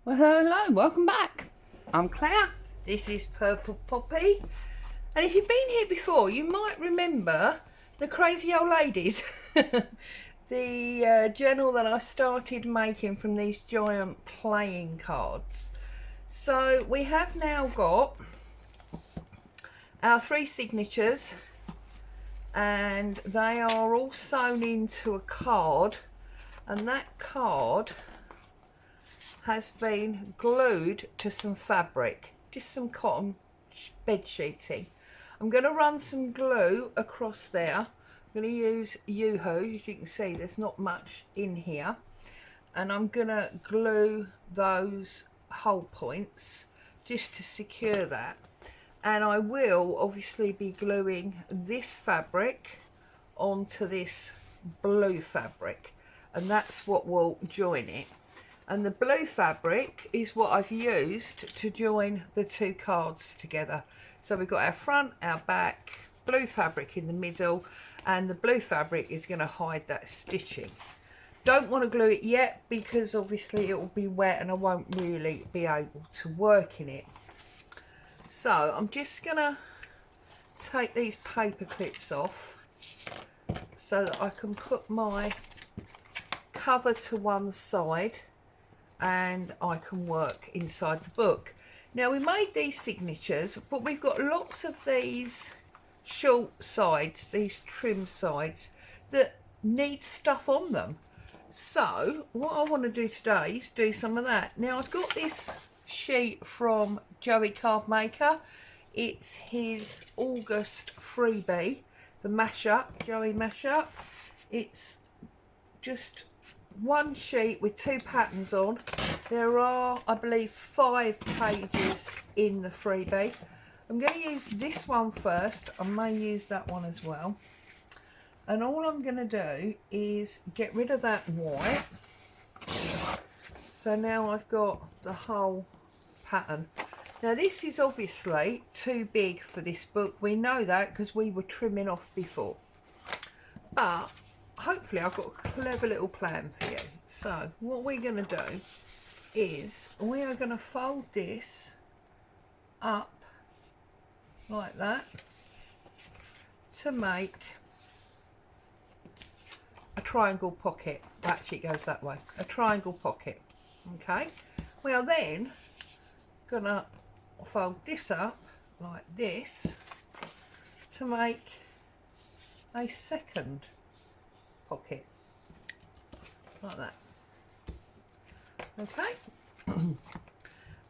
Well, hello, welcome back. I'm Claire. This is Purple Poppy. And if you've been here before, you might remember the Crazy Old Ladies. The journal that I started making from these giant playing cards. So we have now got our 3 signatures, and they are all sewn into a card, and that card has been glued to some fabric, just some cotton bed sheeting. I'm going to run some glue across there. I'm going to use Yoo-hoo. As you can see, there's not much in here, and I'm going to glue those hole points just to secure that. And I will obviously be gluing this fabric onto this blue fabric, and that's what will join it. And the blue fabric is what I've used to join the 2 cards together. So we've got our front, our back, blue fabric in the middle, and the blue fabric is going to hide that stitching. Don't want to glue it yet because obviously it will be wet and I won't really be able to work in it. So I'm just going to take these paper clips off so that I can put my cover to one side and I can work inside the book. Now, we made these signatures, but we've got lots of these short sides, these trim sides, that need stuff on them. So what I want to do today is do some of that. Now, I've got this sheet from Joey Cardmaker. It's his August freebie, the mashup, Joey mashup. It's just one sheet with 2 patterns on. There are, I believe, 5 pages in the freebie. I'm going to use this one first. I may use that one as well. And all I'm going to do is get rid of that white. So now I've got the whole pattern. Now this is obviously too big for this book. We know that because we were trimming off before. But hopefully I've got a clever little plan for you. So what we're going to do is we are going to fold this up like that to make a triangle pocket. Actually, it goes that way, a triangle pocket. Okay, we are then going to fold this up like this to make a second pocket like that. Okay,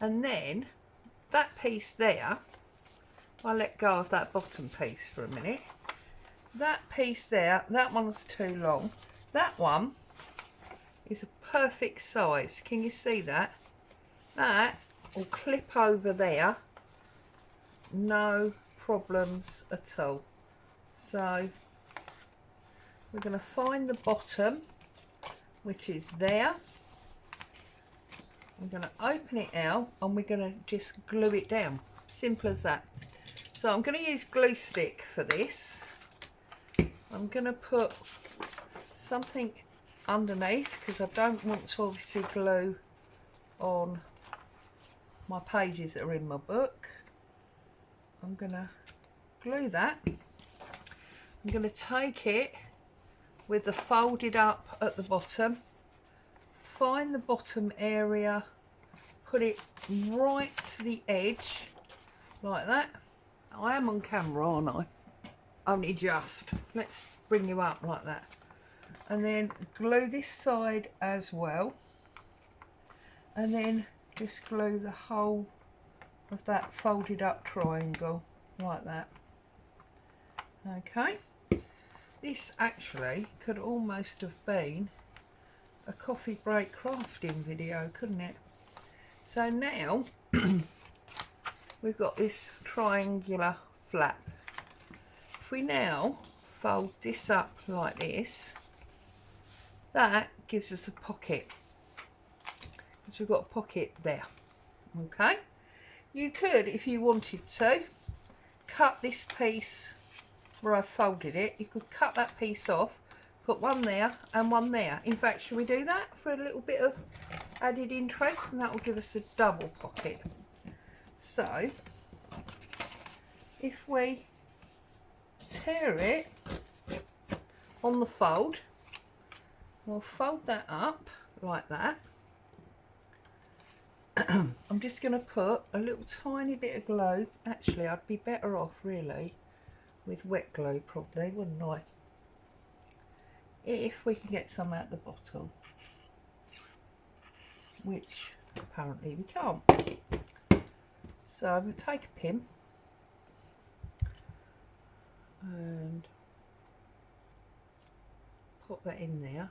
and then that piece there, I'll let go of that bottom piece for a minute. That piece there, that one's too long. That one is a perfect size. Can you see that? That will clip over there, no problems at all. So we're going to find the bottom, which is there. I'm going to open it out and we're going to just glue it down. Simple as that. So I'm going to use glue stick for this. I'm going to put something underneath because I don't want to obviously glue on my pages that are in my book. I'm going to glue that. I'm going to take it with the folded up at the bottom, find the bottom area, put it right to the edge like that. I am on camera, aren't I? Only just. Let's bring you up like that. And then glue this side as well. And then just glue the whole of that folded up triangle like that. Okay. This actually could almost have been a coffee break crafting video, couldn't it? So now we've got this triangular flap. If we now fold this up like this, that gives us a pocket, because we've got a pocket there. Okay, you could, if you wanted to, cut this piece where I folded it. You could cut that piece off, put one there and one there. In fact, should we do that for a little bit of added interest, and that will give us a double pocket. So if we tear it on the fold, we'll fold that up like that. I'm just going to put a little tiny bit of glue. Actually, I'd be better off really with wet glue probably, wouldn't I? If we can get some out the bottom, which apparently we can't. So I'm going to take a pin and put that in there.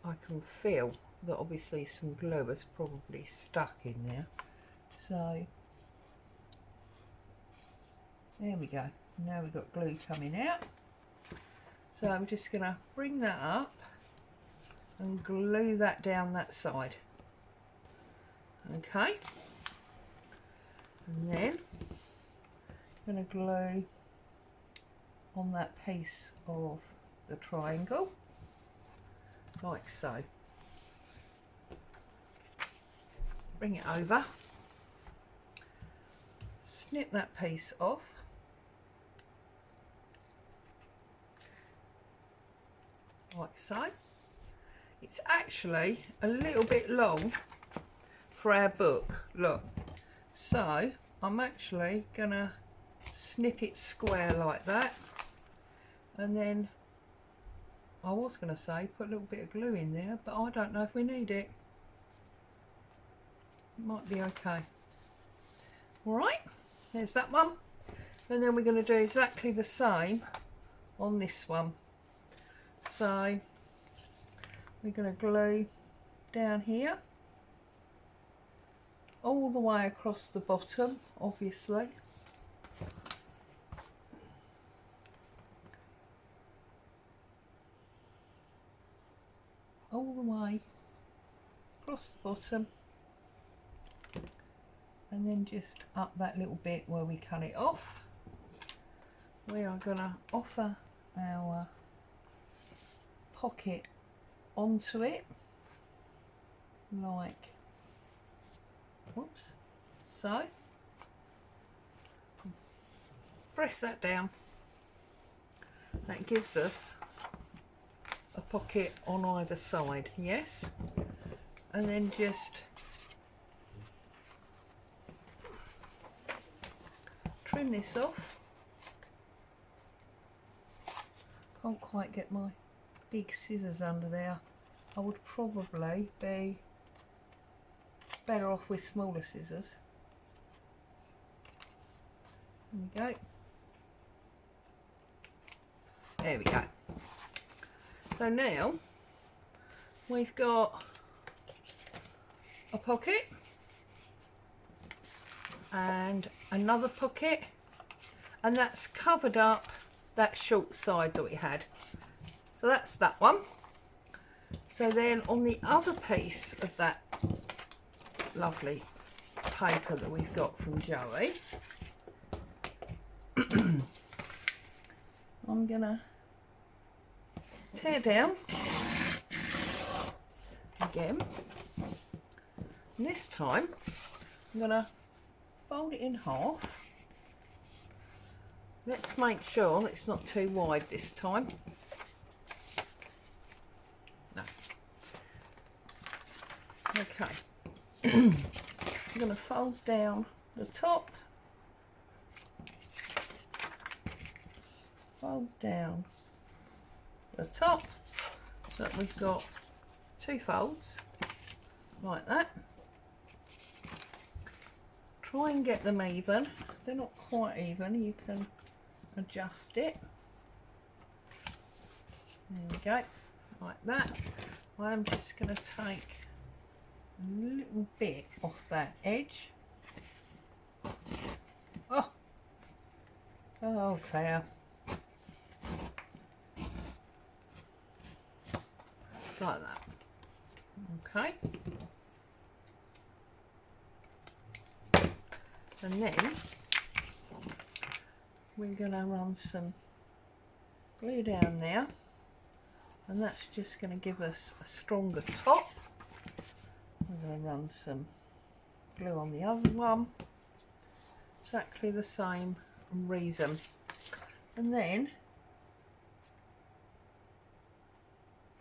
I can feel that obviously some glue is probably stuck in there. So there we go. Now we've got glue coming out. So I'm just going to bring that up and glue that down that side. Okay. And then I'm going to glue on that piece of the triangle, like so. Bring it over, snip that piece off, like so. It's actually a little bit long for our book, look. So I'm actually gonna snip it square like that, and then I was gonna say put a little bit of glue in there, but I don't know if we need it. Might be okay. All right, there's that one. And then we're going to do exactly the same on this one. So we're going to glue down here all the way across the bottom, obviously. All the way across the bottom, and then just up that little bit where we cut it off. We are going to offer our pocket onto it, like, whoops, so. Press that down. That gives us a pocket on either side, yes. And then just trim this off. Can't quite get my big scissors under there. I would probably be better off with smaller scissors. There we go. There we go. So now we've got a pocket and another pocket, and that's covered up that short side that we had. So that's that one. So then on the other piece of that lovely paper that we've got from Joey, I'm gonna tear down again, and this time I'm gonna fold it in half. Let's make sure it's not too wide this time. No. Okay. I'm gonna fold down the top, fold down the top, so that we've got two folds like that. Try and get them even. If they're not quite even, you can adjust it. There we go, like that. I'm just going to take a little bit off that edge. Oh Claire. Like that. Okay. And then we're going to run some glue down there, and that's just going to give us a stronger top. then run some glue on the other one, exactly the same reason, and then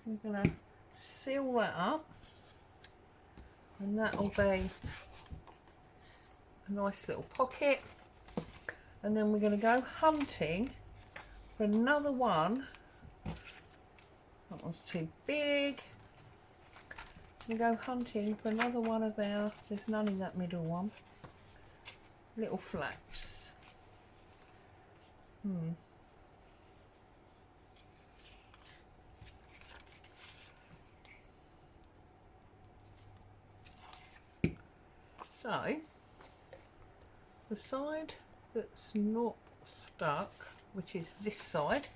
we're going to seal that up, and that'll be a nice little pocket. And then we're going to go hunting for another one. That one's too big. We go hunting for another one of our, there's none in that middle one, little flaps. So the side that's not stuck, which is this side,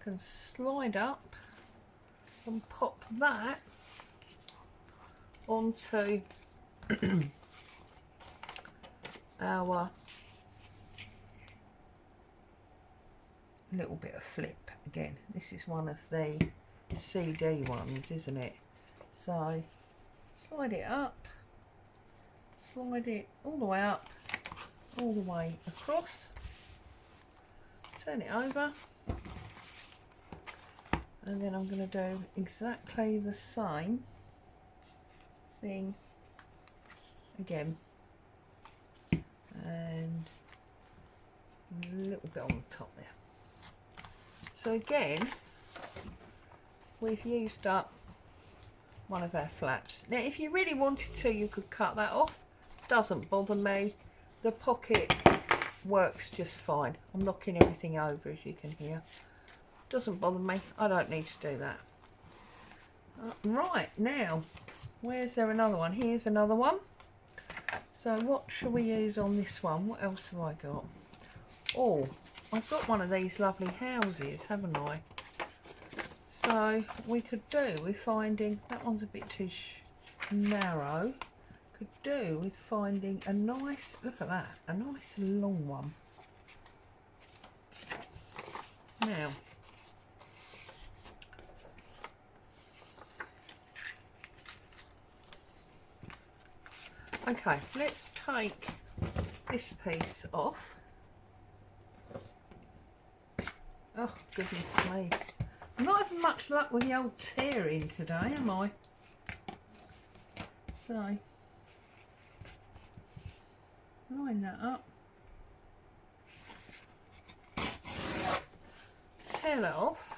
can slide up and pop that onto our little bit of flip again. This is one of the CD ones, isn't it? So slide it up, slide it all the way up, all the way across, turn it over, and then I'm going to do exactly the same thing again, and a little bit on the top there. So again, we've used up one of our flaps. Now if you really wanted to, you could cut that off, doesn't bother me. The pocket works just fine. I'm knocking everything over, as you can hear. Doesn't bother me, I don't need to do that. Right, now where's there another one? Here's another one. So what shall we use on this one? What else have I got? Oh, I've got one of these lovely houses, haven't I? So we could do with finding, that one's a bit too narrow, could do with finding a nice, look at that, a nice long one. Now, okay, let's take this piece off. Oh goodness me. I'm not having much luck with the old tearing today, am I? So, line that up. Tail it off.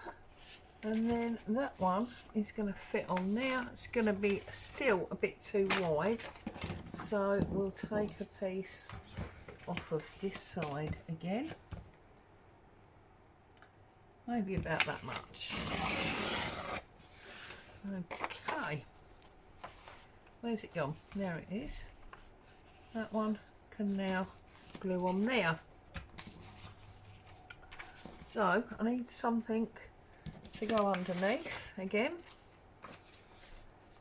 And then that one is going to fit on there. It's going to be still a bit too wide. So we'll take a piece off of this side again. Maybe about that much. Okay. Where's it gone? There it is. That one can now glue on there. So I need something to go underneath again.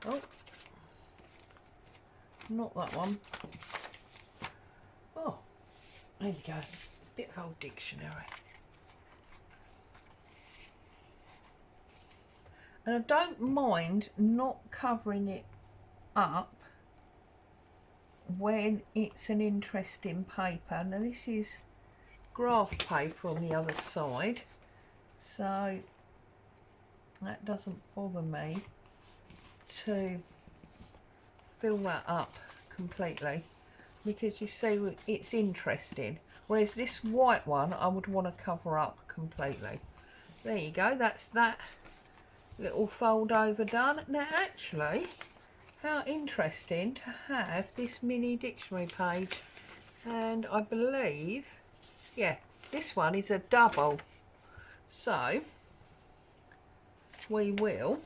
Oh, not that one. Oh, there you go. Bit of old dictionary. And I don't mind not covering it up when it's an interesting paper. Now this is graph paper on the other side, so that doesn't bother me to fill that up completely, because you see it's interesting, whereas this white one I would want to cover up completely. There you go, that's that little fold over done. Now actually, how interesting to have this mini dictionary page, and I believe, yeah, this one is a double, so we will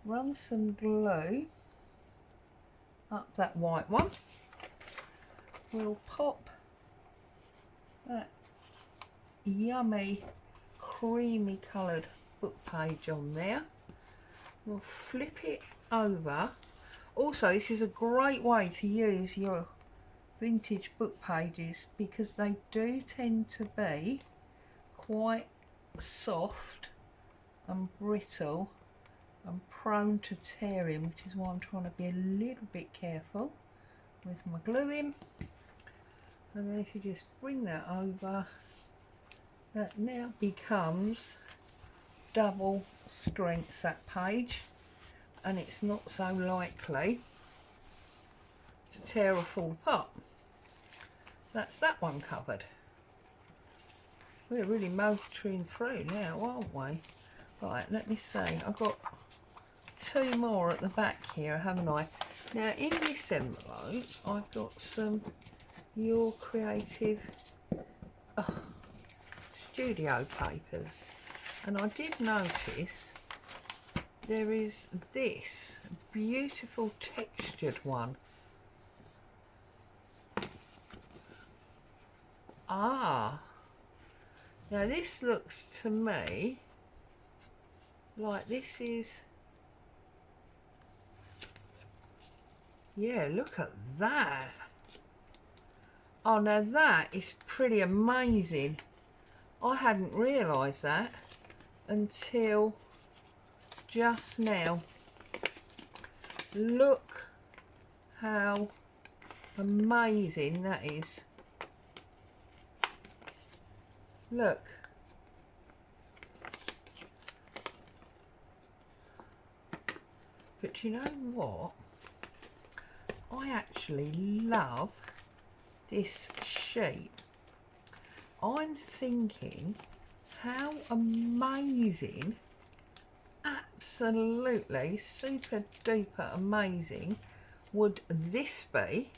run some glue up that white one. We'll pop that yummy creamy coloured book page on there. We'll flip it over. Also, this is a great way to use your vintage book pages, because they do tend to be quite soft and brittle I'm prone to tearing, which is why I'm trying to be a little bit careful with my gluing. And then if you just bring that over, that now becomes double strength, that page, and it's not so likely to tear or fall apart. That's that one covered. We're really motoring through now, aren't we? Right, let me see. I've got 2 more at the back here, haven't I? Now in this envelope I've got some Your Creative studio papers, and I did notice there is this beautiful textured one. Ah, now this looks to me like this is, yeah, look at that. Oh, now that is pretty amazing. I hadn't realised that until just now. Look how amazing that is. Look. But you know what? I actually love this sheet. I'm thinking how amazing, absolutely super duper amazing would this be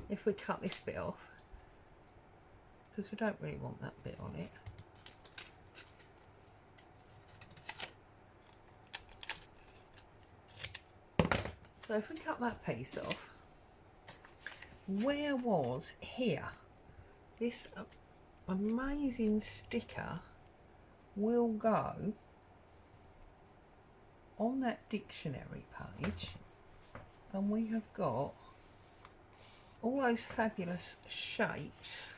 if we cut this bit off, because we don't really want that bit on it. So if we cut that piece off, where was here? This amazing sticker will go on that dictionary page, and we have got all those fabulous shapes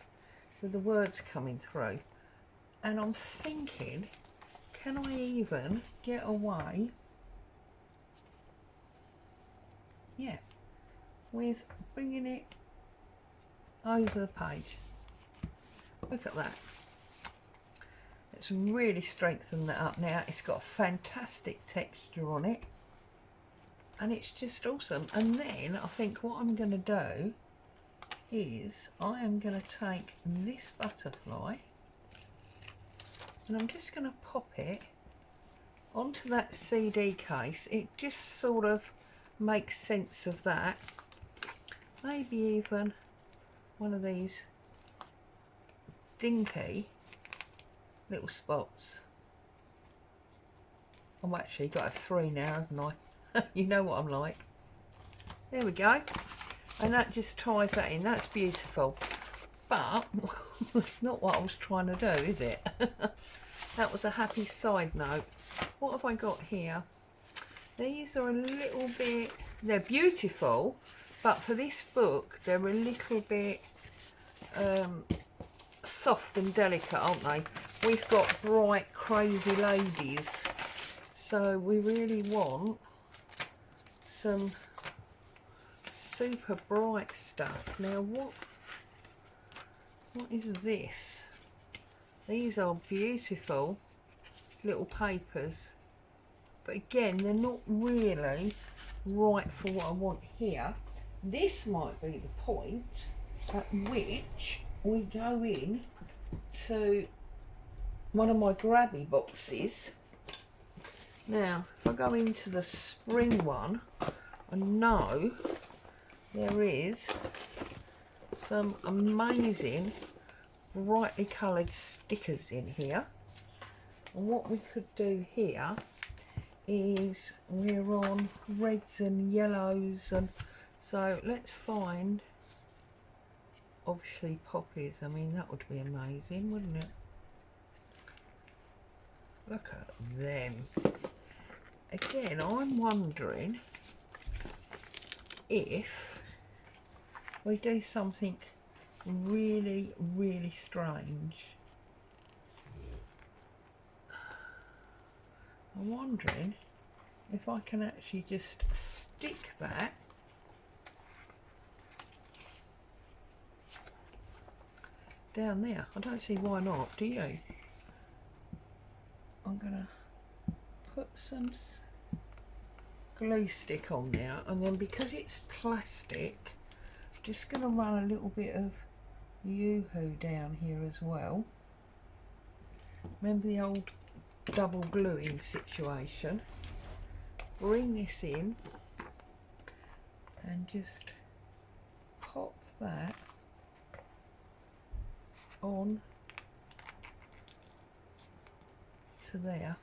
with the words coming through. And I'm thinking, can I even get away, yeah, with bringing it over the page? Look at that. It's really strengthened that up now. It's got a fantastic texture on it, and it's just awesome. And then I think what I'm going to do is I am going to take this butterfly and I'm just going to pop it onto that CD case. It just sort of makes sense of that. Maybe even one of these dinky little spots. I'm actually got to have 3 now, haven't I? You know what I'm like. There we go. And that just ties that in. That's beautiful. But that's not what I was trying to do, is it? That was a happy side note. What have I got here? These are a little bit, they're beautiful, but for this book they're a little bit soft and delicate, aren't they? We've got bright crazy ladies, so we really want some super bright stuff. Now what is this? These are beautiful little papers, but again they're not really right for what I want here. This might be the point at which we go in to one of my grabby boxes. Now if I go into the spring one, I know there is some amazing brightly coloured stickers in here. And what we could do here is we're on reds and yellows, and so let's find, obviously poppies. I mean, that would be amazing, wouldn't it? Look at them. Again, I'm wondering if we do something really, really strange. I'm wondering if I can actually just stick that down there. I don't see why not, do you? I'm gonna put some glue stick on there, and then because it's plastic, I'm just gonna run a little bit of Yoo-hoo down here as well. Remember the old double gluing situation? Bring this in and just pop that on to there.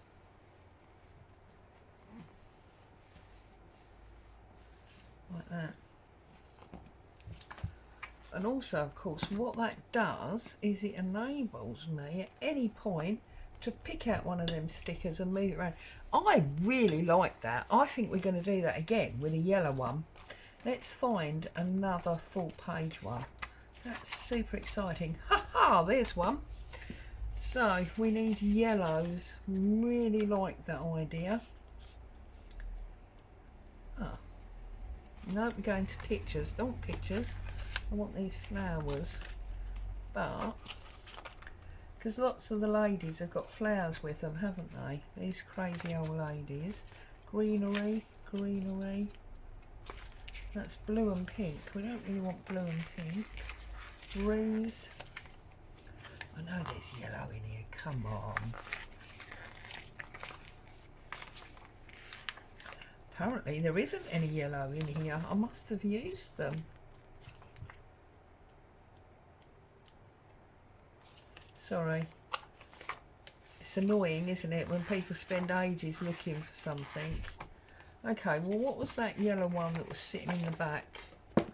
Like that. And also, of course, what that does is it enables me at any point to pick out one of them stickers and move it around. I really like that. I think we're going to do that again with a yellow one. Let's find another full page one. That's super exciting. Ha ha, there's one. So we need yellows. Really like that idea. Oh. No, we're going to pictures. Don't want pictures. I want these flowers. But because lots of the ladies have got flowers with them, haven't they? These crazy old ladies. Greenery, greenery. That's blue and pink. We don't really want blue and pink. Breeze. I know there's yellow in here. Come on. Apparently there isn't any yellow in here. I must have used them. Sorry. It's annoying, isn't it, when people spend ages looking for something. Okay, well, what was that yellow one that was sitting in the back? Do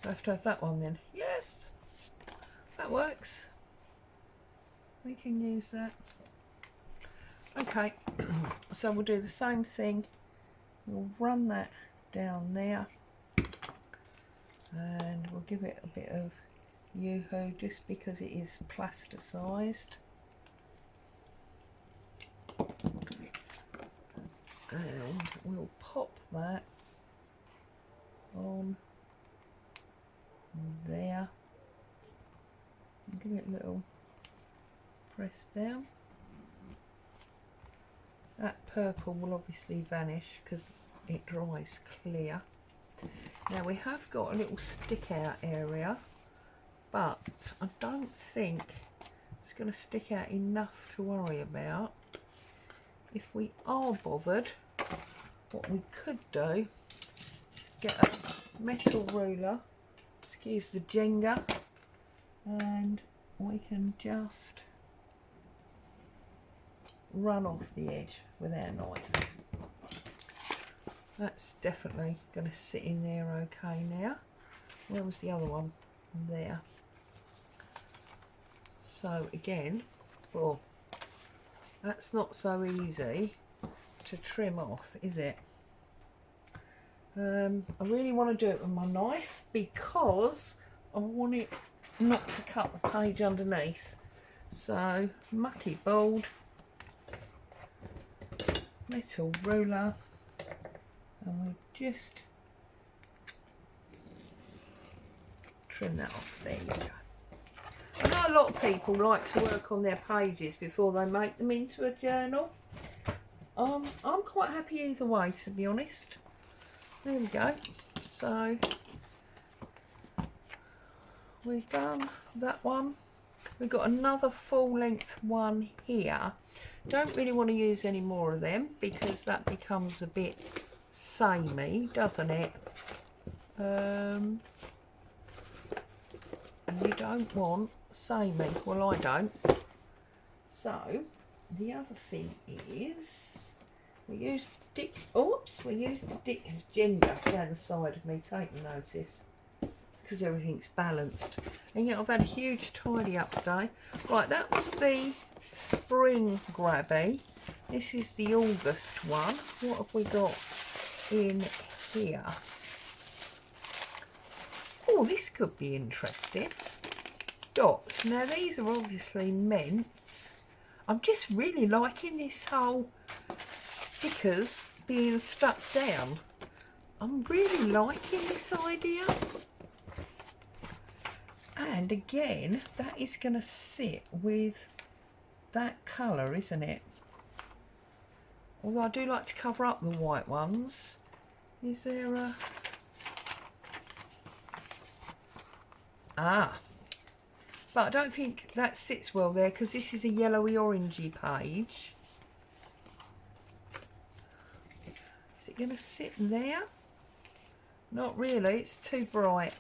I have to have that one then? Yes, that works. We can use that. Okay, so we'll do the same thing. We'll run that down there and we'll give it a bit of Yoo-hoo just because it is plasticized. And we'll pop that on there and give it a little press down. That purple will obviously vanish because it dries clear. Now we have got a little stick out area, but I don't think it's going to stick out enough to worry about. If we are bothered, what we could do, get a metal ruler, excuse the Jenga, and we can just run off the edge with our knife. That's definitely going to sit in there okay now. Where was the other one? There. So again, well, that's not so easy to trim off, is it? I really want to do it with my knife because I want it not to cut the page underneath. So mucky bold, metal ruler, and we just trim that off. There you go. I know a lot of people like to work on their pages before they make them into a journal. I'm quite happy either way, to be honest. There we go. So we've done that one. We've got another full length one here. Don't really want to use any more of them because that becomes a bit samey, doesn't it? And you don't want samey. Well, I don't. So the other thing is we use Dick. Oops, we use the Dick Jenga down the side of me. Take notice because everything's balanced. And yet I've had a huge tidy up today. Right, that was the spring grabby. This is the August one. What have we got in here? Oh, this could be interesting. Dots. Now these are obviously meant. I'm just really liking this whole stickers being stuck down. I'm really liking this idea. And again, that is going to sit with that colour, isn't it? Although I do like to cover up the white ones. Is there a... Ah, but I don't think that sits well there because this is a yellowy orangey page. Is it going to sit there? Not really, it's too bright.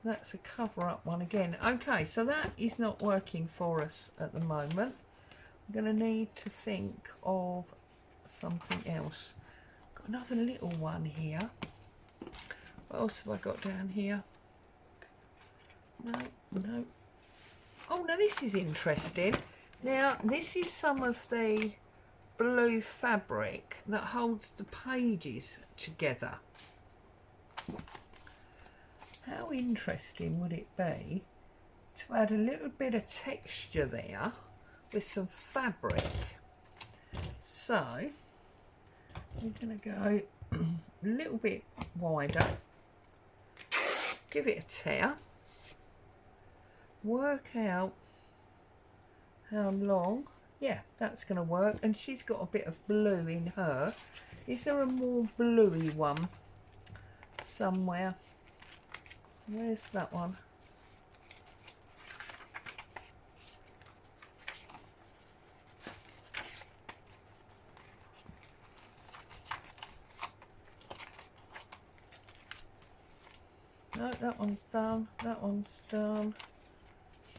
That's a cover up one again. Okay, so that is not working for us at the moment. I'm going to need to think of something else. Got another little one here. What else have I got down here? No, no. Oh, no, this is interesting. Now, this is some of the blue fabric that holds the pages together. How interesting would it be to add a little bit of texture there with some fabric? So, I'm going to go a little bit wider, give it a tear, work out how long. Yeah, that's going to work. And she's got a bit of blue in her. Is there a more bluey one somewhere? Where's that one? No, that one's done. That one's done.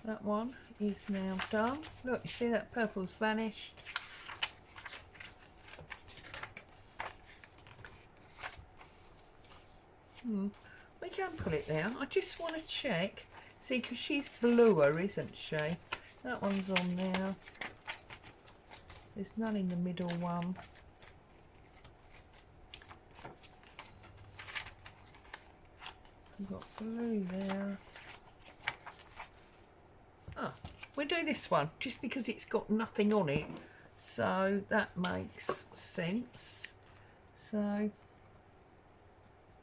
That one is now done. Look, you see that purple's vanished. We can put it there. I just want to check. See, because she's bluer, isn't she? That one's on there. There's none in the middle one. We've got blue there. Ah, we'll do this one just because it's got nothing on it. So that makes sense. So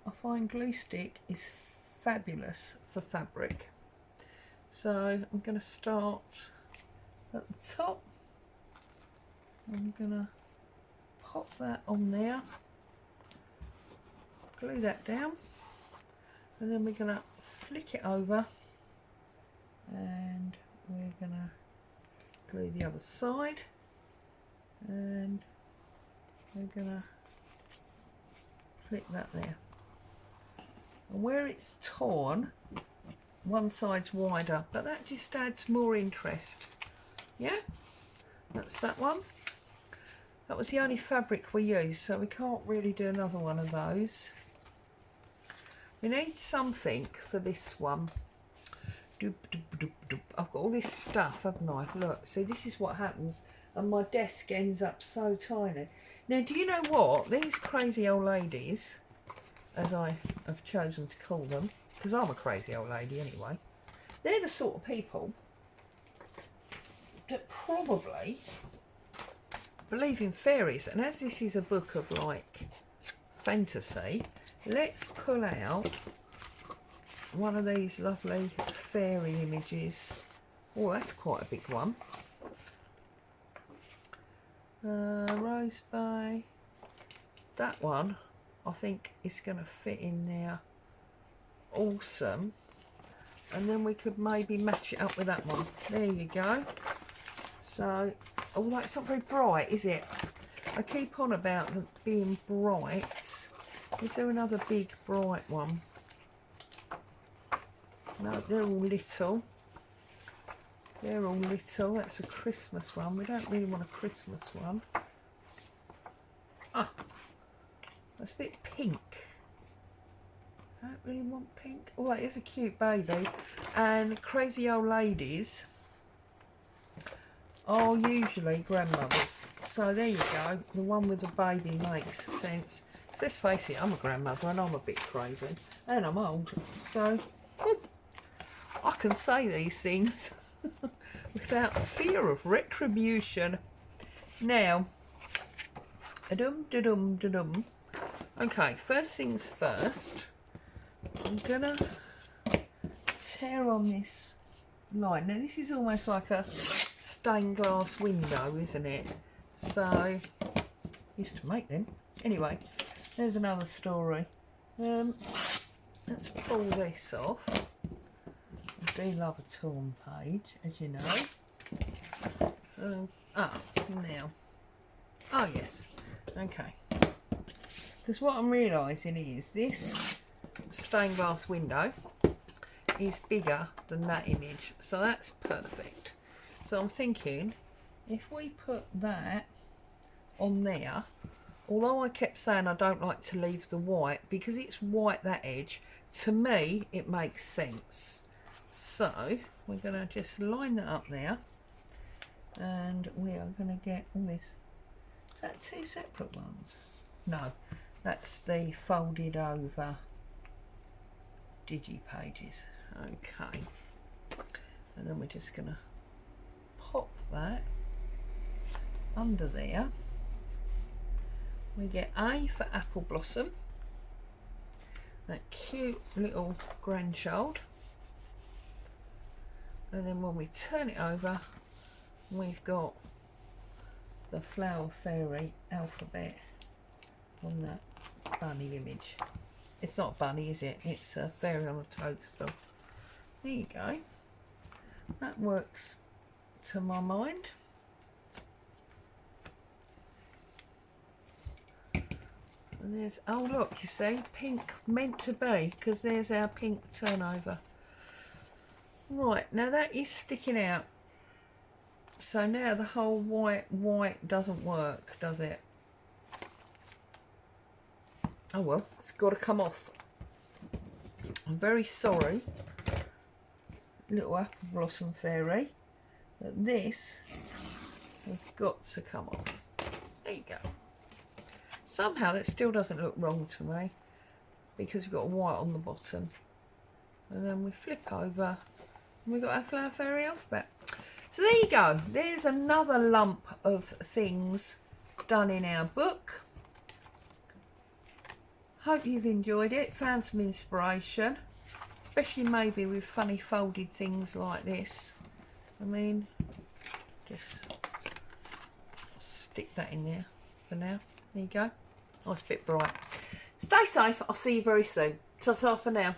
I find glue stick is fabulous for fabric. So I'm going to start at the top. I'm going to pop that on there, glue that down, and then we're going to flick it over and we're going to glue the other side, and we're going to flick that there. And where it's torn, one side's wider, but that just adds more interest. Yeah, that's that one. That was the only fabric we used, so we can't really do another one of those. We need something for this one. Doop, doop, doop, doop. I've got all this stuff, haven't I? Look, see, this is what happens, and my desk ends up so tiny. Now, do you know what? These crazy old ladies, as I have chosen to call them, because I'm a crazy old lady anyway, they're the sort of people that probably believe in fairies. And as this is a book of like fantasy, let's pull out one of these lovely fairy images. Oh, that's quite a big one. Rose Bay. That one I think is going to fit in there. Awesome. And then we could maybe match it up with that one. There you go. So, oh, that's not very bright, is it? I keep on about them being bright. Is there another big bright one? No, they're all little. They're all little. That's a Christmas one. We don't really want a Christmas one. Ah, that's a bit pink. I don't really want pink. Oh, that is a cute baby. And crazy old ladies are usually grandmothers. So there you go. The one with the baby makes sense. Let's face it, I'm a grandmother and I'm a bit crazy. And I'm old. So I can say these things. without fear of retribution. Now, da-dum. Okay, first things first, I'm gonna tear on this line. Now this is almost like a stained glass window, isn't it? So, I used to make them. Anyway, there's another story. Let's pull this off. I do love a torn page, as you know. Now. Oh yes, okay. Because what I'm realising is this stained glass window is bigger than that image, so that's perfect. So I'm thinking if we put that on there, although I kept saying I don't like to leave the white because it's white that edge, to me it makes sense. So we're going to just line that up there, and we are going to get all this. Is that two separate ones? No, that's the folded over digi pages. Okay, and then we're just going to pop that under there. We get A for apple blossom, that cute little grandchild, and then when we turn it over, we've got the flower fairy alphabet on that bunny image. It's not a bunny, is it? It's a fairy on a toadstool. There you go. That works to my mind. And there's, oh look, you see, pink meant to be, because there's our pink turnover. Right, now that is sticking out. So now the whole white doesn't work, does it? Oh well, it's got to come off. I'm very sorry, little apple blossom fairy, that this has got to come off. There you go. Somehow that still doesn't look wrong to me, because we've got white on the bottom. And then we flip over and we've got our flower fairy alphabet. So there you go. There's another lump of things done in our book. Hope you've enjoyed it, found some inspiration, especially maybe with funny folded things like this. I mean, just stick that in there for now. There you go. Oh, it's a bit bright. Stay safe. I'll see you very soon. Ta-ta for now.